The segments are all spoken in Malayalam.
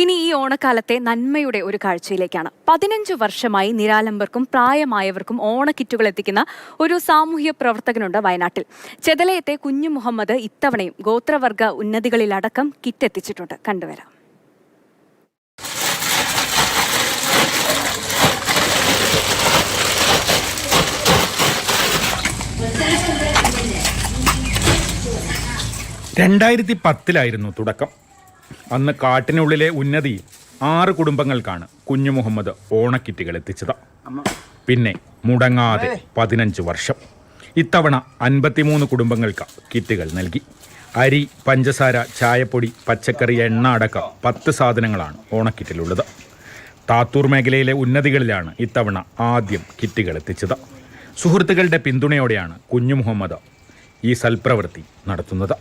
ഇനി ഈ ഓണക്കാലത്തെ നന്മയുടെ ഒരു കാഴ്ചയിലേക്കാണ്. 15 വർഷമായി നിരാലംബർക്കും പ്രായമായവർക്കും ഓണക്കിറ്റുകൾ എത്തിക്കുന്ന ഒരു സാമൂഹ്യ പ്രവർത്തകനുണ്ട് വയനാട്ടിൽ. ചെതലയത്തെ കുഞ്ഞു മുഹമ്മദ് ഇത്തവണയും ഗോത്രവർഗ ഉന്നതികളിലടക്കം കിറ്റ് എത്തിച്ചിട്ടുണ്ട്. കണ്ടുവരാം. ായിരുന്നു തുടക്കം. അന്ന് കാട്ടിനുള്ളിലെ ഉന്നതിയിൽ 6 കുടുംബങ്ങൾക്കാണ് കുഞ്ഞു മുഹമ്മദ് ഓണക്കിറ്റുകൾ എത്തിച്ചത്. പിന്നെ മുടങ്ങാതെ 15 വർഷം. ഇത്തവണ 53 കുടുംബങ്ങൾക്ക് കിറ്റുകൾ നൽകി. അരി, പഞ്ചസാര, ചായപ്പൊടി, പച്ചക്കറി, എണ്ണ അടക്കം 10 സാധനങ്ങളാണ് ഓണക്കിറ്റിലുള്ളത്. താത്തൂർ മേഖലയിലെ ഉന്നതികളിലാണ് ഇത്തവണ ആദ്യം കിറ്റുകൾ എത്തിച്ചത്. സുഹൃത്തുക്കളുടെ പിന്തുണയോടെയാണ് കുഞ്ഞു മുഹമ്മദ് ഈ സൽപ്രവൃത്തി നടത്തുന്നത്.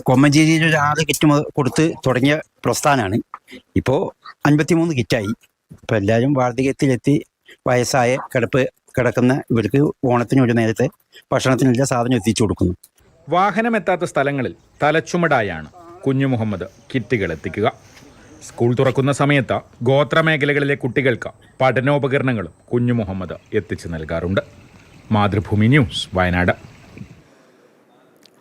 കൊമ്മഞ്ചേരിയിൽ ഒരു 6 കിറ്റ് കൊടുത്ത് തുടങ്ങിയ പ്രസ്ഥാനമാണ്. ഇപ്പോൾ 53 കിറ്റായി. ഇപ്പോൾ എല്ലാവരും വാർദ്ധക്യത്തിലെത്തി വയസ്സായ കിടക്കുന്ന ഇവർക്ക് ഓണത്തിന് ഒരു നേരത്തെ ഭക്ഷണത്തിനുള്ള സാധനം എത്തിച്ചു കൊടുക്കുന്നു. വാഹനമെത്താത്ത സ്ഥലങ്ങളിൽ തലച്ചുമടായാണ് കുഞ്ഞു മുഹമ്മദ് കിറ്റുകൾ എത്തിക്കുക. സ്കൂൾ തുറക്കുന്ന സമയത്ത് ഗോത്രമേഖലകളിലെ കുട്ടികൾക്ക് പഠനോപകരണങ്ങളും കുഞ്ഞു മുഹമ്മദ് എത്തിച്ചു നൽകാറുണ്ട്. മാതൃഭൂമി ന്യൂസ്, വയനാട്.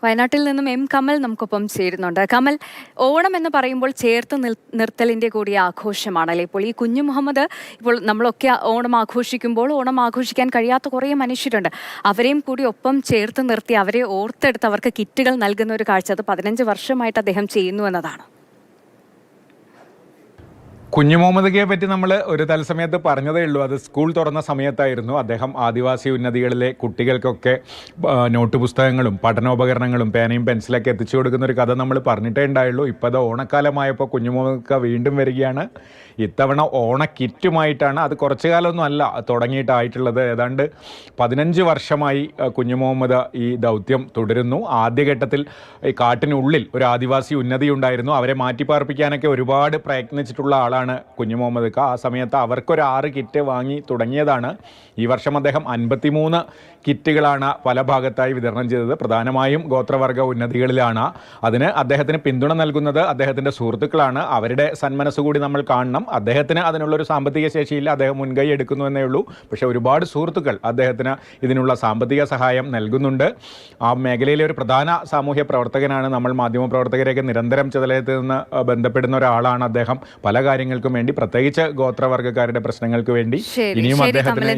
വയനാട്ടിൽ നിന്നും എം കമൽ നമുക്കൊപ്പം ചേരുന്നുണ്ട്. കമൽ, ഓണം എന്ന് പറയുമ്പോൾ ചേർത്ത് നിർത്തലിൻ്റെ കൂടി ആഘോഷമാണല്ലേ. ഇപ്പോൾ ഈ കുഞ്ഞു മുഹമ്മദ്, ഇപ്പോൾ നമ്മളൊക്കെ ഓണം ആഘോഷിക്കുമ്പോൾ ഓണം ആഘോഷിക്കാൻ കഴിയാത്ത കുറേ മനുഷ്യരുണ്ട്. അവരെയും കൂടി ഒപ്പം ചേർത്ത് നിർത്തി അവരെ ഓർത്തെടുത്ത് അവർക്ക് കിറ്റുകൾ നൽകുന്ന ഒരു കാഴ്ച അത് 15 വർഷമായിട്ട് അദ്ദേഹം ചെയ്യുന്നു എന്നതാണ്. കുഞ്ഞു മുഹമ്മദ്യെ പറ്റി നമ്മൾ ഒരു തത്സമയത്ത് പറഞ്ഞതേ ഉള്ളൂ. അത് സ്കൂൾ തുറന്ന സമയത്തായിരുന്നു. അദ്ദേഹം ആദിവാസി ഉന്നതികളിലെ കുട്ടികൾക്കൊക്കെ നോട്ട് പുസ്തകങ്ങളും പഠനോപകരണങ്ങളും പേനയും പെൻസിലൊക്കെ എത്തിച്ചു കൊടുക്കുന്ന ഒരു കഥ നമ്മൾ പറഞ്ഞിട്ടേ ഉണ്ടായുള്ളൂ. ഇപ്പോൾ അത് ഓണക്കാലമായപ്പോൾ കുഞ്ഞു മുഹമ്മദ് വീണ്ടും വരികയാണ്. ഇത്തവണ ഓണക്കിറ്റുമായിട്ടാണ്. അത് കുറച്ചു കാലമൊന്നും അല്ല തുടങ്ങിയിട്ടായിട്ടുള്ളത്. ഏതാണ്ട് 15 വർഷമായി കുഞ്ഞു മുഹമ്മദ് ഈ ദൗത്യം തുടരുന്നു. ആദ്യഘട്ടത്തിൽ ഈ കാട്ടിനുള്ളിൽ ഒരു ആദിവാസി ഉന്നതി ഉണ്ടായിരുന്നു. അവരെ മാറ്റിപ്പാർപ്പിക്കാനൊക്കെ ഒരുപാട് പ്രയത്നിച്ചിട്ടുള്ള ആളാണ് കുഞ്ഞു മുഹമ്മദ്. ആ സമയത്ത് അവർക്കൊരു 6 കിറ്റ് വാങ്ങി തുടങ്ങിയതാണ്. ഈ വർഷം അദ്ദേഹം 53 കിറ്റുകളാണ് പല ഭാഗത്തായി വിതരണം ചെയ്തത്. പ്രധാനമായും ഗോത്രവർഗ ഉന്നതികളിലാണ്. അതിന് അദ്ദേഹത്തിന് പിന്തുണ നൽകുന്നത് അദ്ദേഹത്തിൻ്റെ സുഹൃത്തുക്കളാണ്. അവരുടെ സന്മനസ് കൂടി നമ്മൾ കാണണം. അദ്ദേഹത്തിന് അതിനുള്ളൊരു സാമ്പത്തിക ശേഷിയില്ല. അദ്ദേഹം മുൻകൈ എടുക്കുന്നു എന്നേ ഉള്ളൂ. പക്ഷേ ഒരുപാട് സുഹൃത്തുക്കൾ അദ്ദേഹത്തിന് ഇതിനുള്ള സാമ്പത്തിക സഹായം നൽകുന്നുണ്ട്. ആ മേഖലയിലെ ഒരു പ്രധാന സാമൂഹ്യ പ്രവർത്തകനാണ്. നമ്മൾ മാധ്യമപ്രവർത്തകരെയൊക്കെ നിരന്തരം ചെതലയത്ത് നിന്ന് ബന്ധപ്പെടുന്ന ഒരാളാണ് അദ്ദേഹം. പല കാര്യങ്ങൾക്കും വേണ്ടി, പ്രത്യേകിച്ച് ഗോത്രവർഗ്ഗക്കാരുടെ പ്രശ്നങ്ങൾക്ക് വേണ്ടി. ഇനിയും അദ്ദേഹത്തിന്